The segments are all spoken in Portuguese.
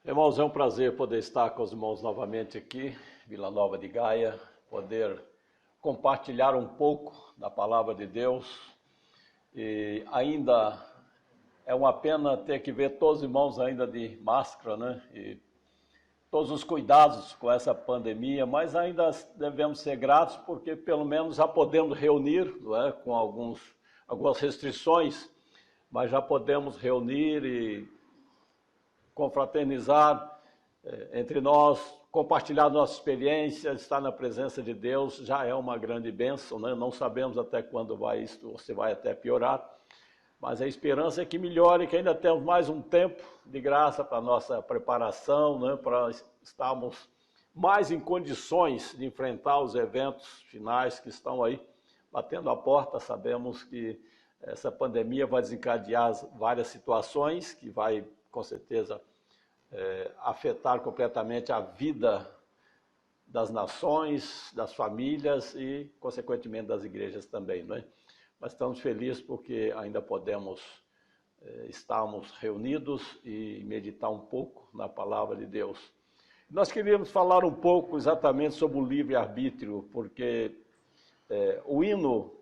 Irmãos, é um prazer poder estar com os irmãos novamente aqui, Vila Nova de Gaia, poder compartilhar um pouco da palavra de Deus. E ainda é uma pena ter que ver todos os irmãos ainda de máscara, né? E todos os cuidados com essa pandemia, mas ainda devemos ser gratos porque pelo menos já podemos reunir, não é? Com algumas restrições, mas já podemos reunir e confraternizar entre nós, compartilhar nossa experiência, estar na presença de Deus, já é uma grande bênção, né? Não sabemos até quando vai isso, ou se vai até piorar, mas a esperança é que melhore, que ainda temos mais um tempo de graça para a nossa preparação, né? Para estarmos mais em condições de enfrentar os eventos finais que estão aí batendo a porta. Sabemos que essa pandemia vai desencadear várias situações que vai com certeza afetar completamente a vida das nações, das famílias e, consequentemente, das igrejas também, não é? Mas estamos felizes porque ainda podemos estarmos reunidos e meditar um pouco na palavra de Deus. Nós queríamos falar um pouco exatamente sobre o livre-arbítrio, porque o hino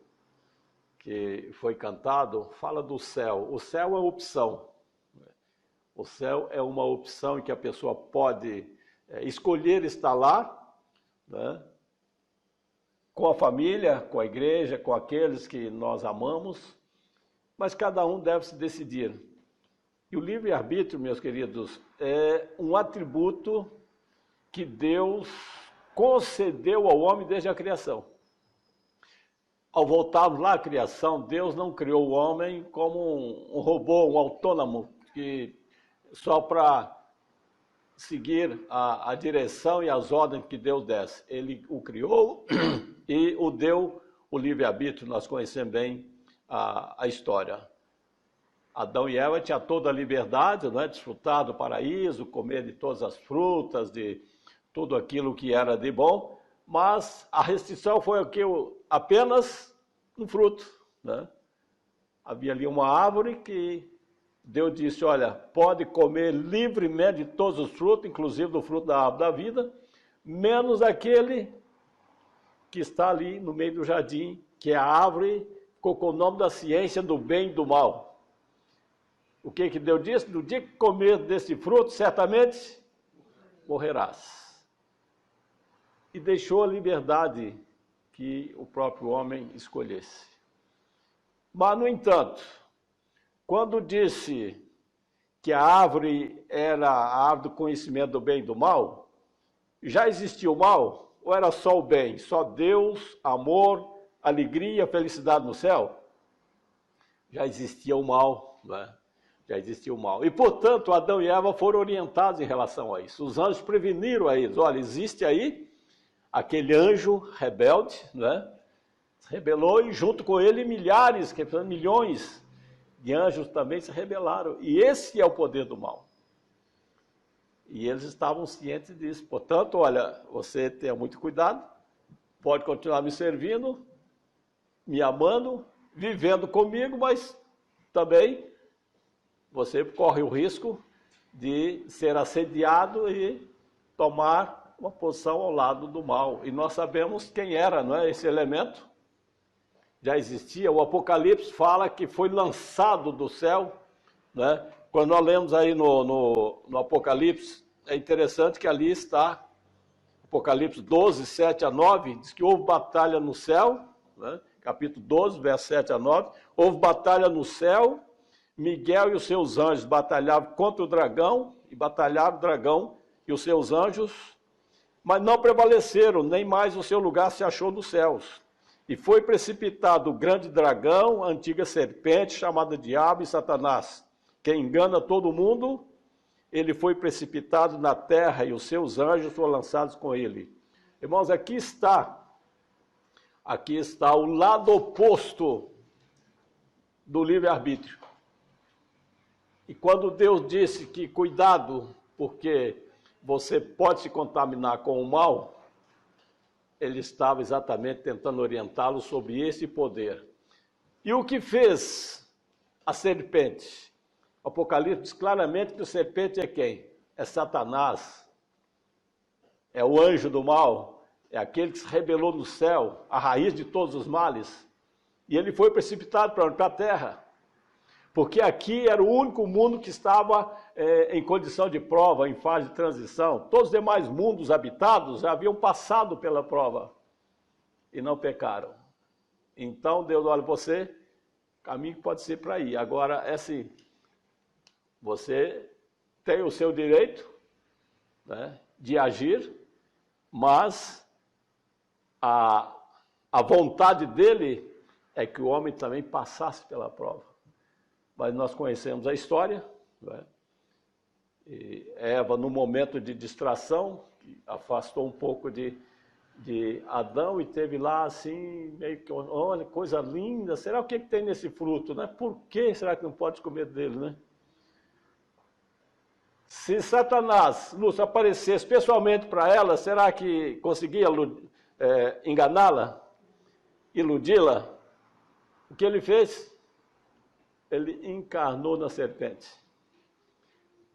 que foi cantado fala do céu. O céu é opção. O céu é uma opção em que a pessoa pode escolher estar lá, né? Com a família, com a igreja, com aqueles que nós amamos, mas cada um deve se decidir. E o livre-arbítrio, meus queridos, é um atributo que Deus concedeu ao homem desde a criação. Ao voltarmos lá à criação, Deus não criou o homem como um robô, um autônomo, que só para seguir a direção e as ordens que Deus desse. Ele o criou e o deu o livre-arbítrio. Nós conhecemos bem a história. Adão e Eva tinham toda a liberdade, não é? Desfrutar do paraíso, comer de todas as frutas, de tudo aquilo que era de bom, mas a restrição foi apenas um fruto, né? Havia ali uma árvore que Deus disse, olha, pode comer livremente de todos os frutos, inclusive do fruto da árvore da vida, menos aquele que está ali no meio do jardim, que é a árvore, ficou com o nome da ciência do bem e do mal. O que Deus disse? No dia que comer desse fruto, certamente morrerás. E deixou a liberdade que o próprio homem escolhesse. Mas, no entanto, quando disse que a árvore era a árvore do conhecimento do bem e do mal, já existia o mal? Ou era só o bem? Só Deus, amor, alegria, felicidade no céu? Já existia o mal, né? Já existia o mal. E, portanto, Adão e Eva foram orientados em relação a isso. Os anjos preveniram a eles. Olha, existe aí aquele anjo rebelde, né? Se rebelou e junto com ele milhões de anjos também se rebelaram. E esse é o poder do mal. E eles estavam cientes disso. Portanto, olha, você tenha muito cuidado, pode continuar me servindo, me amando, vivendo comigo, mas também você corre o risco de ser assediado e tomar uma posição ao lado do mal. E nós sabemos quem era, não é, esse elemento. Já existia, o Apocalipse fala que foi lançado do céu, né? Quando nós lemos aí no Apocalipse, é interessante que ali está, Apocalipse 12, 7 a 9, diz que houve batalha no céu, né? Capítulo 12, verso 7 a 9, houve batalha no céu, Miguel e os seus anjos batalhavam contra o dragão, e batalharam o dragão e os seus anjos, mas não prevaleceram, nem mais o seu lugar se achou nos céus. E foi precipitado o grande dragão, a antiga serpente, chamada Diabo e Satanás, que engana todo mundo. Ele foi precipitado na terra e os seus anjos foram lançados com ele. Irmãos, aqui está o lado oposto do livre-arbítrio. E quando Deus disse que cuidado, porque você pode se contaminar com o mal, ele estava exatamente tentando orientá-lo sobre esse poder. E o que fez a serpente? O Apocalipse diz claramente que a serpente é quem? é Satanás, é o anjo do mal, é aquele que se rebelou no céu, a raiz de todos os males. E ele foi precipitado para a terra, porque aqui era o único mundo que estava em condição de prova, em fase de transição. Todos os demais mundos habitados já haviam passado pela prova e não pecaram. Então Deus olha você, caminho pode ser para ir. Agora é assim, você tem o seu direito, né, de agir, mas a vontade dele é que o homem também passasse pela prova. Mas nós conhecemos a história, né? E Eva, no momento de distração, afastou um pouco de Adão e teve lá assim, meio que, olha, coisa linda, será o que tem nesse fruto, né? Por que será que não pode comer dele, né? Se Satanás, Lúcio, aparecesse pessoalmente para ela, será que conseguia enganá-la, iludi-la? O que ele fez? Ele encarnou na serpente.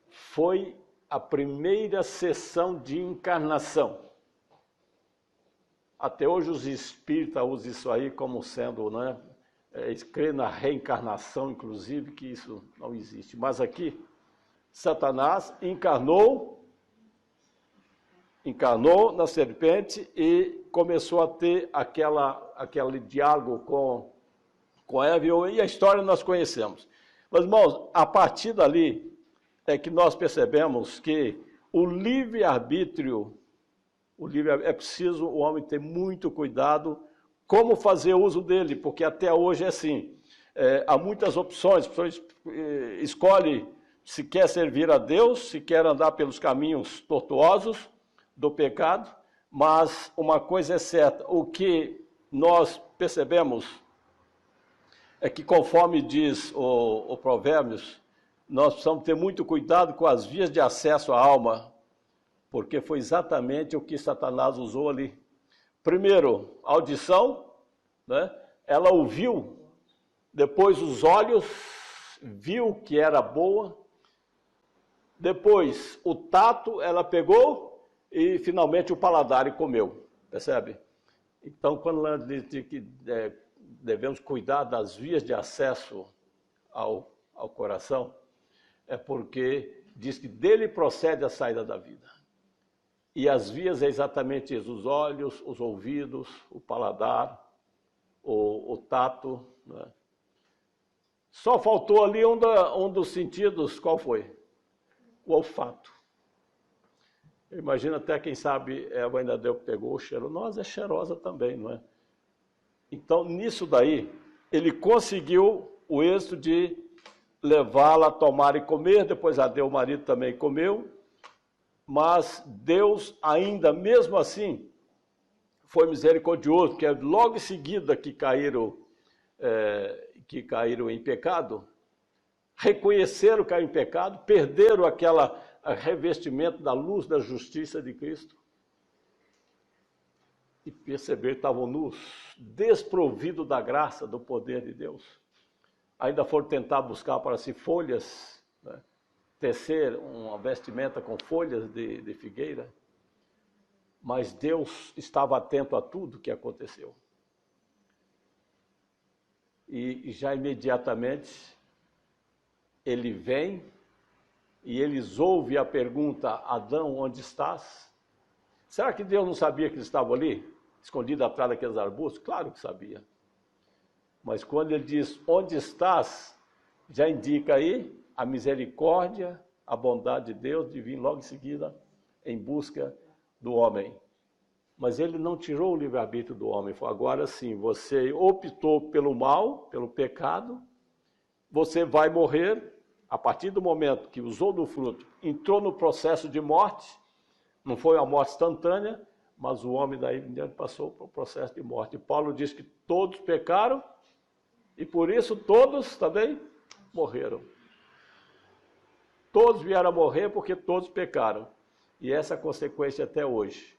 Foi a primeira sessão de encarnação. Até hoje os espíritas usam isso aí como sendo, né? Crê na reencarnação, inclusive, que isso não existe. Mas aqui, Satanás encarnou na serpente e começou a ter aquele diálogo com Eva, e a história nós conhecemos. Mas, irmãos, a partir dali é que nós percebemos que o livre-arbítrio, é preciso o homem ter muito cuidado como fazer uso dele, porque até hoje é assim, há muitas opções, a pessoa escolhe se quer servir a Deus, se quer andar pelos caminhos tortuosos do pecado, mas uma coisa é certa, o que nós percebemos é que, conforme diz o Provérbios, nós precisamos ter muito cuidado com as vias de acesso à alma, porque foi exatamente o que Satanás usou ali. Primeiro, a audição, né? Ela ouviu, depois os olhos, viu que era boa, depois o tato, ela pegou e finalmente o paladar e comeu, percebe? Então, quando ela diz que devemos cuidar das vias de acesso ao coração, é porque diz que dele procede a saída da vida. E as vias é exatamente isso, os olhos, os ouvidos, o paladar, o tato, né? Só faltou ali um dos sentidos, qual foi? O olfato. Imagina até, quem sabe, Eva ainda pegou o cheiro. Nós é cheirosa também, não é? Então, nisso daí, ele conseguiu o êxito de levá-la a tomar e comer, depois o marido também comeu, mas Deus ainda, mesmo assim, foi misericordioso, porque logo em seguida que caíram em pecado, reconheceram que caíram em pecado, perderam aquele revestimento da luz da justiça de Cristo, e perceberam que estavam nus, desprovidos da graça, do poder de Deus. Ainda foram tentar buscar para si folhas, né? Tecer uma vestimenta com folhas de figueira, mas Deus estava atento a tudo que aconteceu. E já imediatamente ele vem e eles ouvem a pergunta: Adão, onde estás? Será que Deus não sabia que eles estavam ali, escondidos atrás daqueles arbustos? Claro que sabia. Mas quando ele diz, onde estás, já indica aí a misericórdia, a bondade de Deus de vir logo em seguida em busca do homem. Mas ele não tirou o livre-arbítrio do homem. Falou, agora sim, você optou pelo mal, pelo pecado, você vai morrer. A partir do momento que usou do fruto, entrou no processo de morte, não foi uma morte instantânea, mas o homem daí em diante passou para o processo de morte. E Paulo diz que todos pecaram, e por isso todos também morreram. Todos vieram a morrer porque todos pecaram. E essa é a consequência até hoje.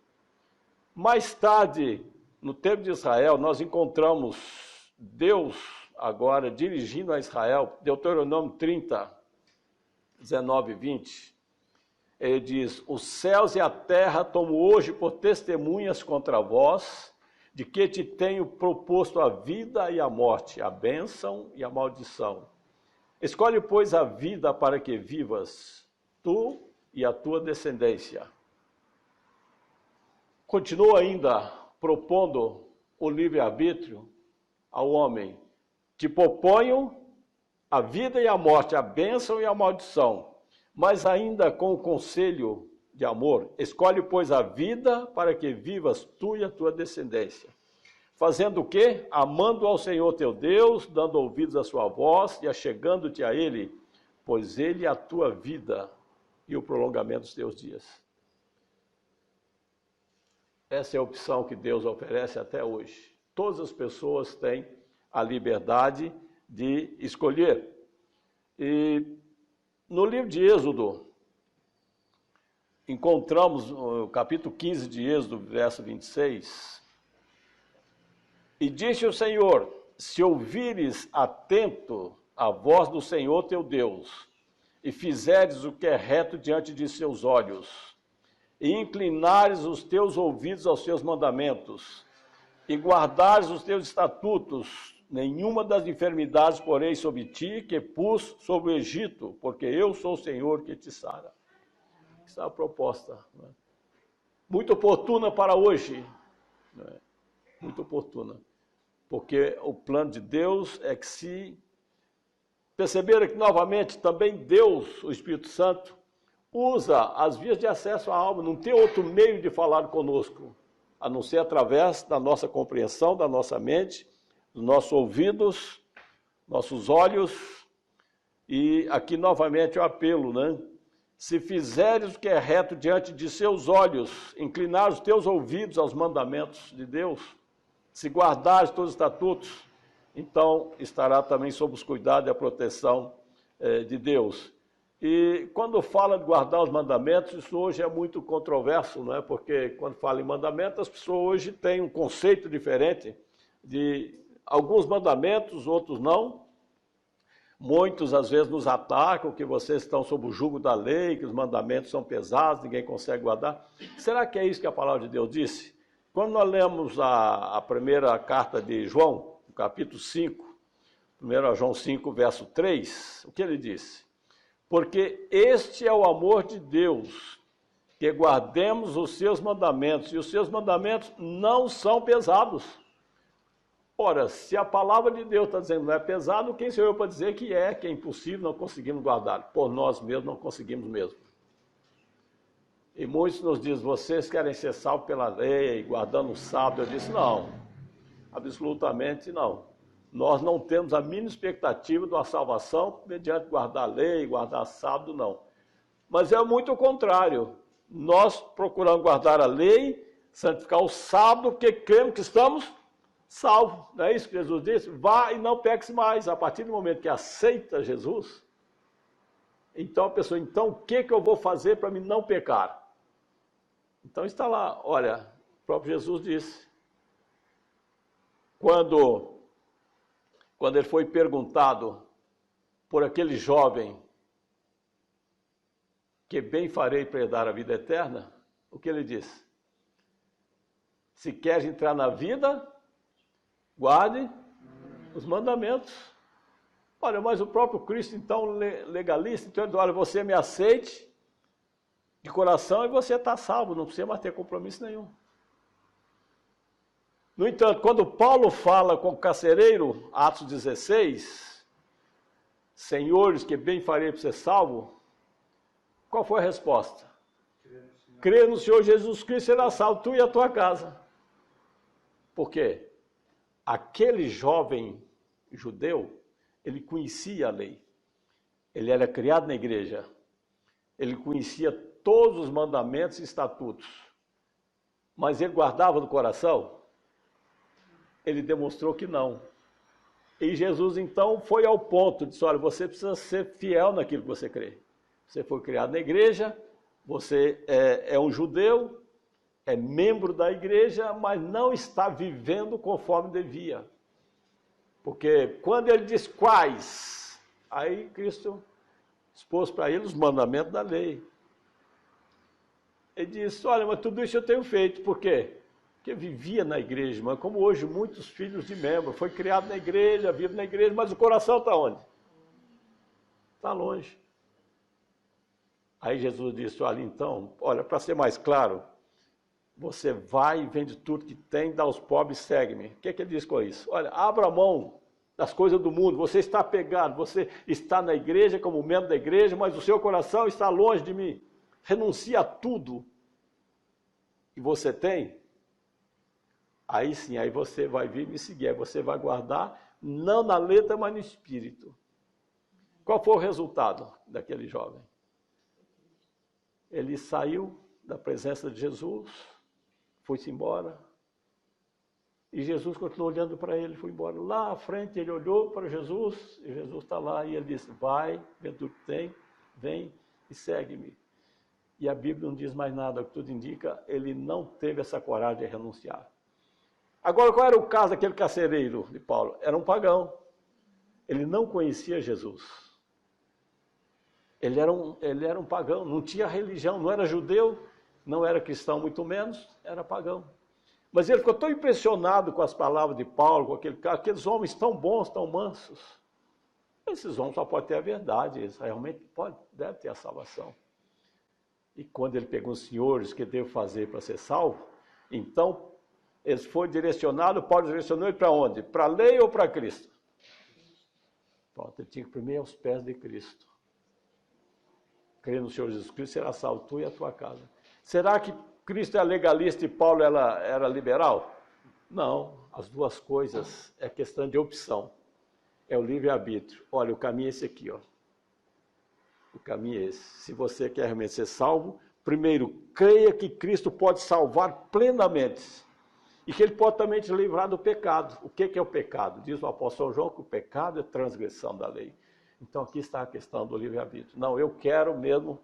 Mais tarde, no tempo de Israel, nós encontramos Deus agora dirigindo a Israel, Deuteronômio 30, 19 e 20. ele diz: os céus e a terra tomo hoje por testemunhas contra vós, de que te tenho proposto a vida e a morte, a bênção e a maldição. Escolhe, pois, a vida para que vivas, tu e a tua descendência. Continua ainda propondo o livre-arbítrio ao homem. Te proponho a vida e a morte, a bênção e a maldição, mas ainda com o conselho de amor. Escolhe, pois, a vida para que vivas tu e a tua descendência. Fazendo o quê? Amando ao Senhor teu Deus, dando ouvidos à sua voz e achegando-te a Ele, pois Ele é a tua vida e o prolongamento dos teus dias. Essa é a opção que Deus oferece até hoje. Todas as pessoas têm a liberdade de escolher. E no livro de Êxodo, encontramos o capítulo 15 de Êxodo, verso 26, e disse o Senhor: se ouvires atento a voz do Senhor teu Deus, e fizeres o que é reto diante de seus olhos, e inclinares os teus ouvidos aos seus mandamentos, e guardares os teus estatutos, nenhuma das enfermidades porei sobre ti, que pus sobre o Egito, porque eu sou o Senhor que te sara. Essa é a proposta, né? Muito oportuna para hoje, né? Muito oportuna, porque o plano de Deus é que, se perceberam que novamente também Deus, o Espírito Santo, usa as vias de acesso à alma, não tem outro meio de falar conosco, a não ser através da nossa compreensão, da nossa mente, dos nossos ouvidos, nossos olhos. E aqui novamente o apelo, né? Se fizeres o que é reto diante de seus olhos, inclinar os teus ouvidos aos mandamentos de Deus, se guardares todos os estatutos, então estará também sob os cuidados e a proteção de Deus. E quando fala de guardar os mandamentos, isso hoje é muito controverso, não é? Porque quando fala em mandamentos, as pessoas hoje têm um conceito diferente de alguns mandamentos, outros não. Muitos às vezes nos atacam que vocês estão sob o jugo da lei, que os mandamentos são pesados, ninguém consegue guardar. Será que é isso que a palavra de Deus disse? Quando nós lemos a primeira carta de João, no capítulo 5, 1 João 5, verso 3, o que ele disse? Porque este é o amor de Deus, que guardemos os seus mandamentos, e os seus mandamentos não são pesados. Ora, se a palavra de Deus está dizendo que não é pesado, quem sou eu para dizer que é impossível, não conseguimos guardar? Por nós mesmos não conseguimos mesmo. E muitos nos dizem: vocês querem ser salvos pela lei, guardando o sábado. Eu disse: não, absolutamente não. Nós não temos a mínima expectativa de uma salvação mediante guardar a lei, guardar sábado, não. Mas é muito o contrário. Nós procuramos guardar a lei, santificar o sábado, porque cremos que estamos salvos. Não é isso que Jesus disse? Vá e não peques mais. A partir do momento que aceita Jesus, então a pessoa, então o que eu vou fazer para me não pecar? Então está lá, olha, o próprio Jesus disse, quando ele foi perguntado por aquele jovem, que bem farei para herdar a vida eterna, o que ele disse? Se queres entrar na vida, guarde os mandamentos. Olha, mas o próprio Cristo, então, legalista, então ele diz: olha, você me aceite de coração e você está salvo, não precisa mais ter compromisso nenhum. No entanto, quando Paulo fala com o carcereiro, Atos 16, senhores, que bem farei para ser salvo, qual foi a resposta? Crê no Senhor Jesus Cristo, será salvo, tu e a tua casa. Por quê? Aquele jovem judeu, ele conhecia a lei, ele era criado na igreja, ele conhecia todos os mandamentos e estatutos, mas ele guardava no coração? Ele demonstrou que não. E Jesus então foi ao ponto, disse: olha, você precisa ser fiel naquilo que você crê. Você foi criado na igreja, você é um judeu, é membro da igreja, mas não está vivendo conforme devia. Porque quando ele diz quais, aí Cristo expôs para ele os mandamentos da lei. Ele disse, olha, mas tudo isso eu tenho feito. Por quê? Porque vivia na igreja, mas como hoje muitos filhos de membro, foi criado na igreja, vive na igreja, mas o coração está onde? Está longe. Aí Jesus disse, olha, então, olha, para ser mais claro, você vai e vende tudo que tem, dá aos pobres, segue-me. O que é que ele diz com isso? Olha, abra a mão das coisas do mundo, você está apegado, você está na igreja como membro da igreja, mas o seu coração está longe de mim. Renuncia a tudo que você tem, aí sim, aí você vai vir me seguir, aí você vai guardar, não na letra, mas no espírito. Qual foi o resultado daquele jovem? Ele saiu da presença de Jesus, foi-se embora, e Jesus continuou olhando para ele, foi embora. Lá à frente ele olhou para Jesus, e Jesus está lá, e ele disse, vai, vê tudo que tem, vem e segue-me. E a Bíblia não diz mais nada, o que tudo indica, ele não teve essa coragem de renunciar. Agora, qual era o caso daquele carcereiro de Paulo? Era um pagão, ele não conhecia Jesus. Ele era um pagão, não tinha religião, não era judeu, não era cristão, muito menos, era pagão. Mas ele ficou tão impressionado com as palavras de Paulo, com aqueles homens tão bons, tão mansos. Esses homens só podem ter a verdade, eles realmente devem ter a salvação. E quando ele pegou os senhores, o que devo fazer para ser salvo? Então, ele foi direcionado, Paulo direcionou ele para onde? Para a lei ou para Cristo? Pronto, ele tinha que primeiro ir aos pés de Cristo. Crer no Senhor Jesus Cristo, será salvo tu e a tua casa. Será que Cristo é legalista e Paulo era liberal? Não, as duas coisas é questão de opção. É o livre-arbítrio. Olha, o caminho é esse aqui, ó. O caminho é esse. Se você quer realmente ser salvo, primeiro, creia que Cristo pode salvar plenamente. E que ele pode também te livrar do pecado. O que é o pecado? Diz o apóstolo João que o pecado é transgressão da lei. Então aqui está a questão do livre-arbítrio. Não, eu quero mesmo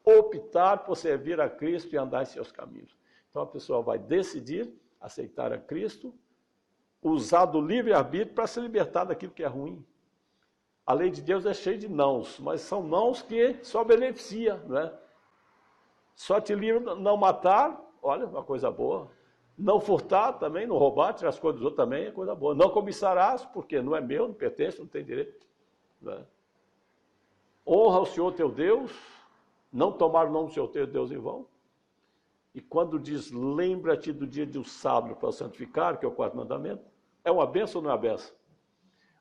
optar por servir a Cristo e andar em seus caminhos. Então a pessoa vai decidir aceitar a Cristo, usar do livre-arbítrio para se libertar daquilo que é ruim. A lei de Deus é cheia de nãos, mas são nãos que só beneficia, né? Só te livra não matar, olha, uma coisa boa. Não furtar também, não roubar, tirar as coisas dos outros também é coisa boa. Não cobiçarás, porque não é meu, não pertence, não tem direito. Né? Honra o Senhor teu Deus, não tomar o nome do Senhor teu Deus em vão. E quando diz, lembra-te do dia do sábado para santificar, que é o quarto mandamento, é uma bênção ou não é uma bênção?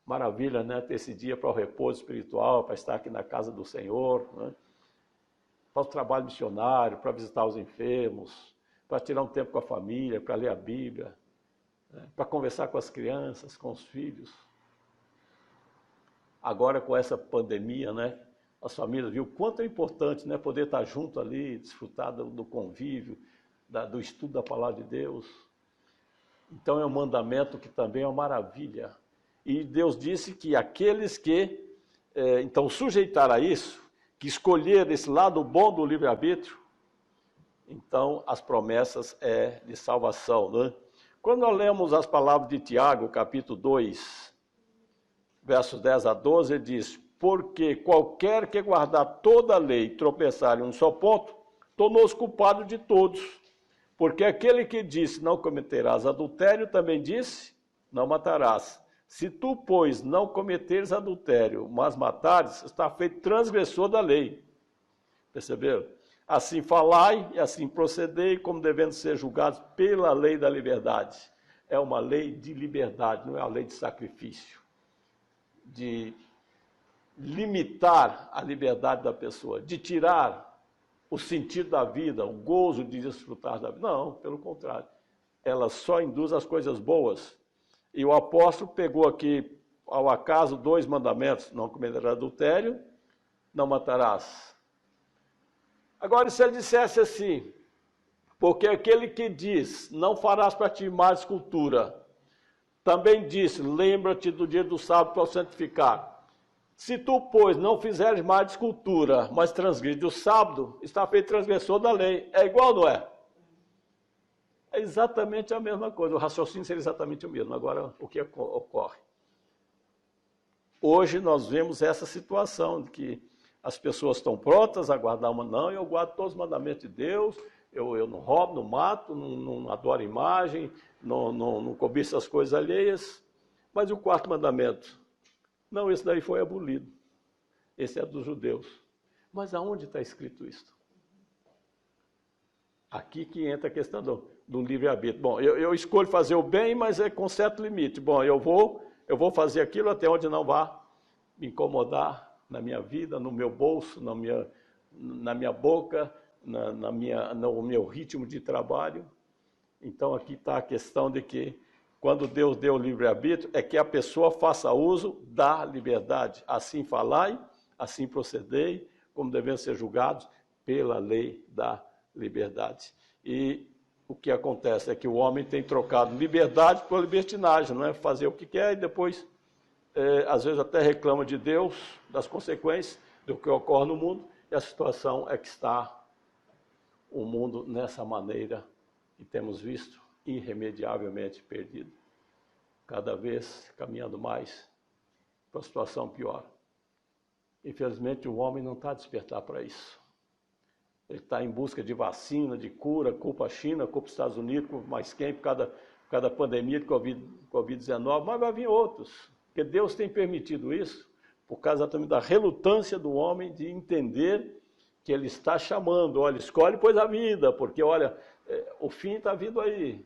Maravilha, né? Ter esse dia para o repouso espiritual, para estar aqui na casa do Senhor, né? Para o trabalho missionário, para visitar os enfermos, para tirar um tempo com a família, para ler a Bíblia, né? Para conversar com as crianças, com os filhos. Agora com essa pandemia, né? As famílias viram o quanto é importante, né? Poder estar junto ali, desfrutar do convívio, do estudo da palavra de Deus. Então é um mandamento que também é uma maravilha. E Deus disse que aqueles que, então, sujeitar a isso, que escolher esse lado bom do livre-arbítrio, então as promessas é de salvação, né? Quando nós lemos as palavras de Tiago, capítulo 2, versos 10 a 12, ele diz, porque qualquer que guardar toda a lei e tropeçar em um só ponto, tornou-se culpado de todos. Porque aquele que disse, não cometerás adultério, também disse, não matarás. Se tu, pois, não cometeres adultério, mas matares, está feito transgressor da lei. Perceberam? Assim falai e assim procedei, como devendo ser julgados pela lei da liberdade. É uma lei de liberdade, não é uma lei de sacrifício. De limitar a liberdade da pessoa, de tirar o sentido da vida, o gozo de desfrutar da vida. Não, pelo contrário. Ela só induz as coisas boas. E o apóstolo pegou aqui, ao acaso, 2 mandamentos. Não cometerás adultério, não matarás. Agora, se ele dissesse assim, porque aquele que diz, não farás para ti mais escultura, também disse, lembra-te do dia do sábado para o santificar. Se tu, pois, não fizeres mais escultura, mas transgride o sábado, está feito transgressor da lei. É igual, não é? É exatamente a mesma coisa, o raciocínio seria exatamente o mesmo. Agora, o que ocorre? Hoje nós vemos essa situação de que as pessoas estão prontas a guardar não, eu guardo todos os mandamentos de Deus, eu não roubo, não mato, não adoro imagem, não cobiço as coisas alheias. Mas o quarto mandamento? Não, esse daí foi abolido. Esse é dos judeus. Mas aonde está escrito isso? Aqui que entra a questão do livre-arbítrio. Bom, eu escolho fazer o bem, mas é com certo limite. Bom, eu vou fazer aquilo até onde não vá me incomodar na minha vida, no meu bolso, na minha boca, no meu ritmo de trabalho. Então aqui está a questão de que quando Deus deu o livre-arbítrio, é que a pessoa faça uso da liberdade. Assim falai, assim procedei, como devem ser julgados pela lei da liberdade. E o que acontece é que o homem tem trocado liberdade por libertinagem, não é? Fazer o que quer e depois, às vezes até reclama de Deus, das consequências do que ocorre no mundo, e a situação é que está o mundo nessa maneira que temos visto, irremediavelmente perdido, cada vez caminhando mais para a situação pior. Infelizmente, o homem não está a despertar para isso. Ele está em busca de vacina, de cura, culpa a China, culpa os Estados Unidos, culpa mais quem, por causa da pandemia de Covid-19, mas vai vir outros, porque Deus tem permitido isso, por causa também da relutância do homem de entender que ele está chamando, olha, escolhe pois a vida, porque olha, o fim está vindo aí.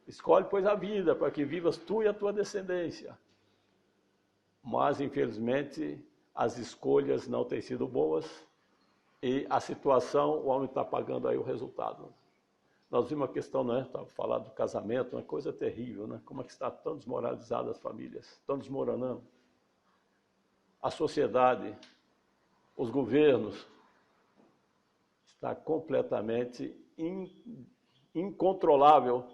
Escolhe, pois, a vida, para que vivas tu e a tua descendência. Mas, infelizmente, as escolhas não têm sido boas e a situação, o homem está pagando aí o resultado. Nós vimos a questão, né? Estava falando do casamento, uma coisa terrível, né? Como é que está tão desmoralizada as famílias, estão desmoronando. A sociedade, os governos, está completamente incontrolável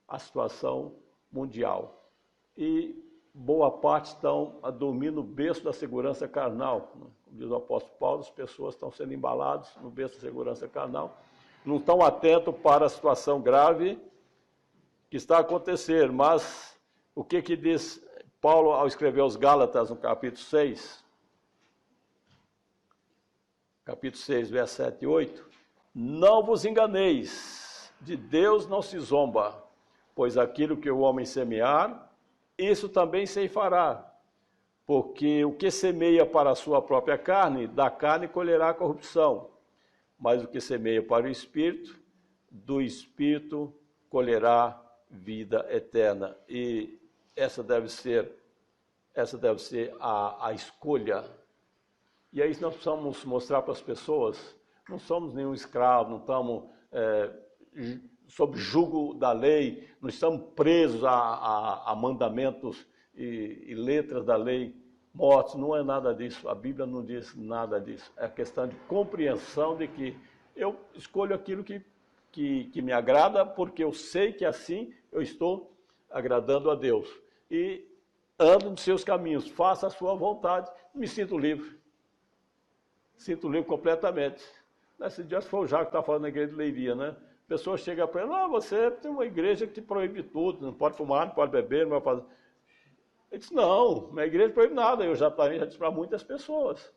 a situação mundial. E boa parte estão a dormir no berço da segurança carnal. Como diz o apóstolo Paulo, as pessoas estão sendo embaladas no berço da segurança carnal, não estão atentos para a situação grave que está a acontecer. Mas o que diz Paulo ao escrever aos Gálatas, no capítulo 6? Capítulo 6, versos 7 e 8. Não vos enganeis, de Deus não se zomba, pois aquilo que o homem semear, isso também ceifará. Porque o que semeia para a sua própria carne, da carne colherá corrupção. Mas o que semeia para o Espírito, do Espírito colherá vida eterna. E essa deve ser a escolha. E aí nós precisamos mostrar para as pessoas, não somos nenhum escravo, não estamos sob jugo da lei, não estamos presos a mandamentos e letras da lei mortos, não é nada disso, a Bíblia não diz nada disso, é questão de compreensão de que eu escolho aquilo que me agrada, porque eu sei que assim eu estou agradando a Deus, e ando nos seus caminhos, faça a sua vontade, me sinto livre completamente. Nesse dia foi o Jacques que estava falando na igreja de Leiria, né? A pessoa chega para ele, você tem uma igreja que te proíbe tudo, não pode fumar, não pode beber, não pode fazer. Ele disse, não, minha igreja não proíbe nada, eu já disse para muitas pessoas.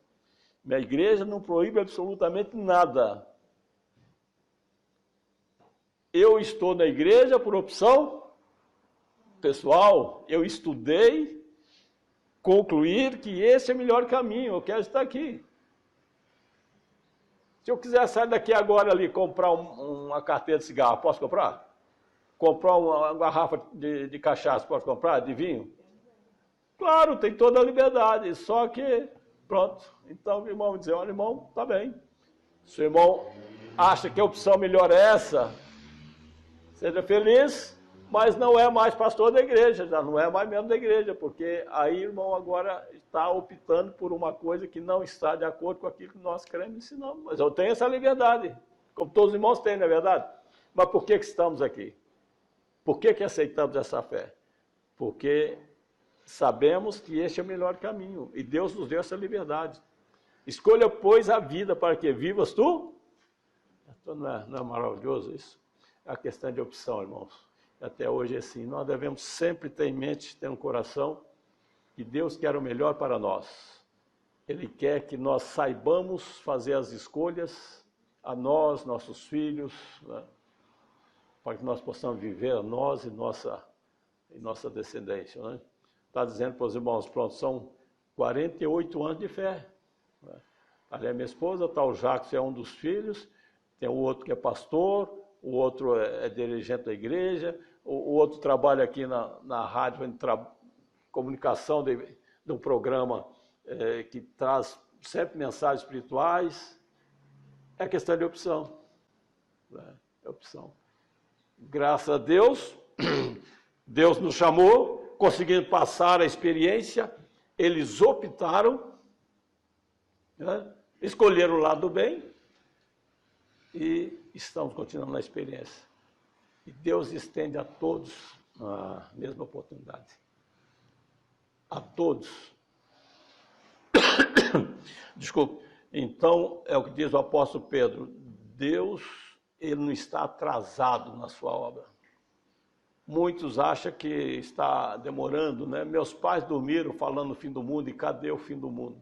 Minha igreja não proíbe absolutamente nada. Eu estou na igreja por opção pessoal, eu estudei, concluir que esse é o melhor caminho, eu quero estar aqui. Se eu quiser sair daqui agora ali comprar uma carteira de cigarro, posso comprar? Comprar uma garrafa de cachaça, posso comprar? De vinho? Claro, tem toda a liberdade, só que, pronto. Então o irmão vai dizer, olha irmão, tá bem. Se o irmão acha que a opção melhor é essa, seja feliz, mas não é mais pastor da igreja, já não é mais membro da igreja, porque aí o irmão agora está optando por uma coisa que não está de acordo com aquilo que nós queremos ensinar. Mas eu tenho essa liberdade, como todos os irmãos têm, não é verdade? Mas por que estamos aqui? Por que aceitamos essa fé? Porque sabemos que este é o melhor caminho, e Deus nos deu essa liberdade. Escolha, pois, a vida para que vivas tu. Então, não é maravilhoso isso? É a questão de opção, irmãos. Até hoje é assim, nós devemos sempre ter em mente, ter no coração, que Deus quer o melhor para nós. Ele quer que nós saibamos fazer as escolhas a nós, nossos filhos, né? Para que nós possamos viver a nós e nossa descendência. Né? Está dizendo para os irmãos, pronto, são 48 anos de fé. Né? Ali é minha esposa, está o Jacques, é um dos filhos, tem o outro que é pastor, o outro é dirigente da igreja, o outro trabalha aqui na rádio, comunicação de um programa que traz sempre mensagens espirituais. É questão de opção. Né? É opção. Graças a Deus, Deus nos chamou, conseguindo passar a experiência, eles optaram, né? Escolheram o lado do bem e estamos continuando na experiência. E Deus estende a todos a mesma oportunidade. A todos. Desculpe. Então, é o que diz o apóstolo Pedro, Deus, ele não está atrasado na sua obra. Muitos acham que está demorando, né? Meus pais dormiram falando no fim do mundo, e cadê o fim do mundo?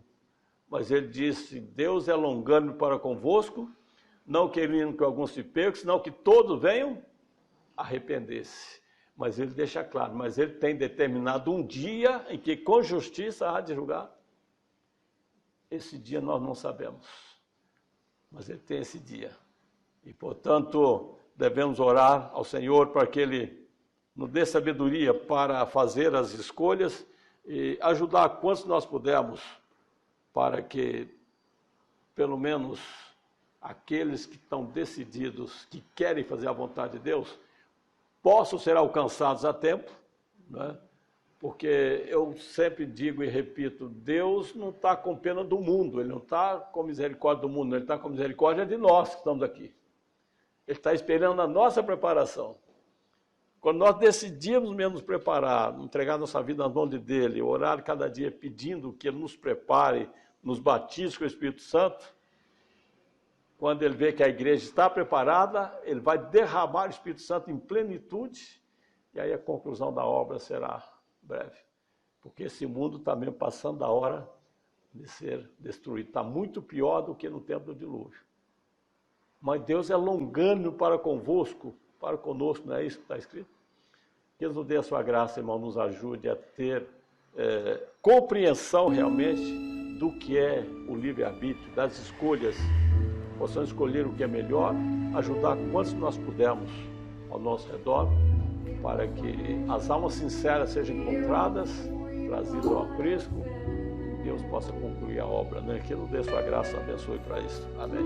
Mas ele disse, Deus é longânimo para convosco, não querendo que alguns se percam, senão que todos venham arrepender-se. Mas ele deixa claro, mas ele tem determinado um dia em que com justiça há de julgar. Esse dia nós não sabemos, mas ele tem esse dia. E, portanto, devemos orar ao Senhor para que ele nos dê sabedoria para fazer as escolhas e ajudar quantos nós pudermos para que, pelo menos, aqueles que estão decididos, que querem fazer a vontade de Deus, possam ser alcançados a tempo, né? Porque eu sempre digo e repito, Deus não está com pena do mundo, Ele não está com misericórdia do mundo, Ele está com misericórdia de nós que estamos aqui. Ele está esperando a nossa preparação. Quando nós decidimos mesmo nos preparar, entregar nossa vida nas mãos dele, orar cada dia pedindo que Ele nos prepare, nos batize com o Espírito Santo, quando Ele vê que a igreja está preparada, Ele vai derramar o Espírito Santo em plenitude, e aí a conclusão da obra será breve. Porque esse mundo está mesmo passando da hora de ser destruído. Está muito pior do que no tempo do dilúvio. Mas Deus é longânimo para convosco, para conosco, não é isso que está escrito? Que Deus nos dê a sua graça, irmão, nos ajude a ter compreensão realmente do que é o livre-arbítrio, das escolhas. Possamos escolher o que é melhor, ajudar quantos nós pudermos ao nosso redor, para que as almas sinceras sejam encontradas, trazidas ao aprisco, e Deus possa concluir a obra, né? Que Ele nos dê a sua graça, abençoe para isso. Amém.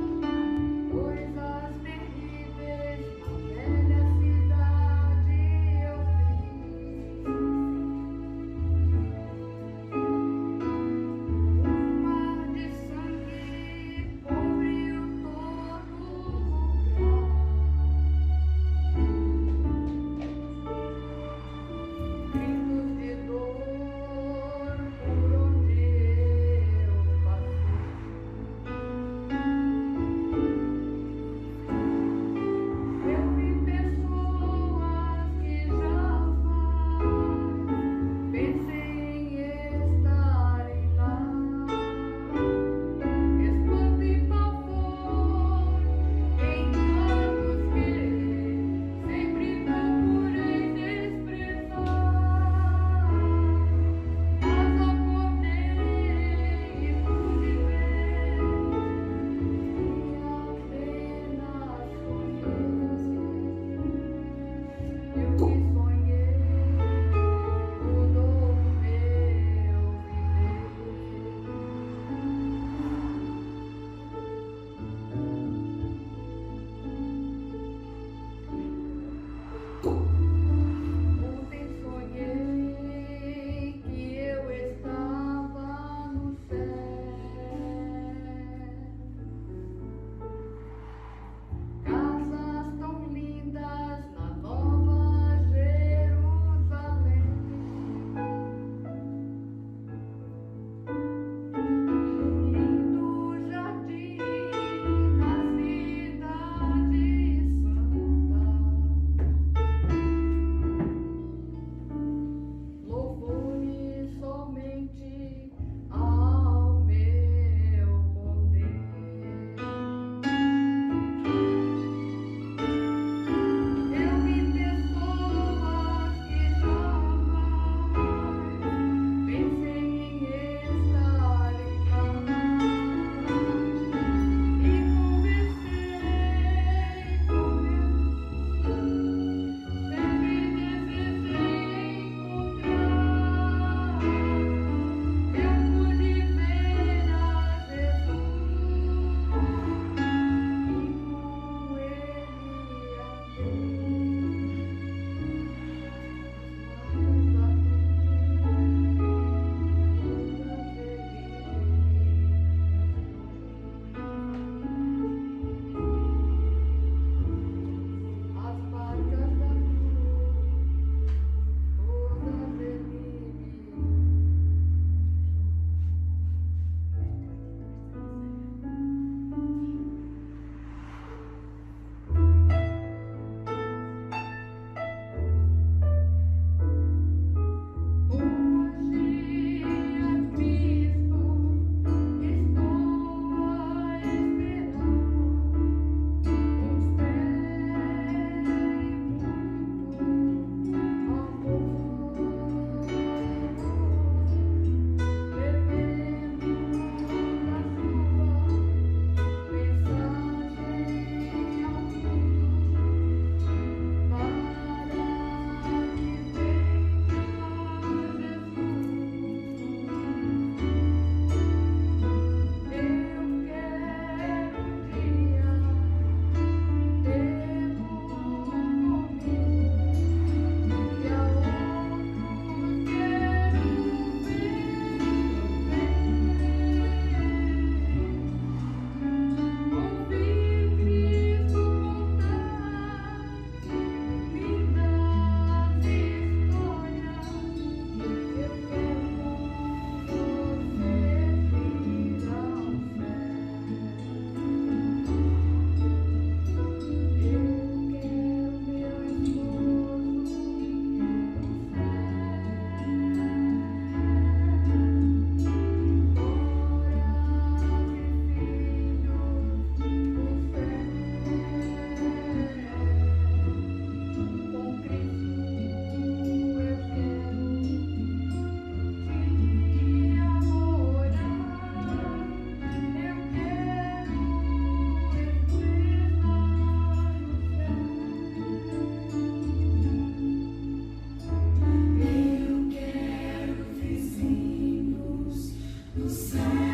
céu.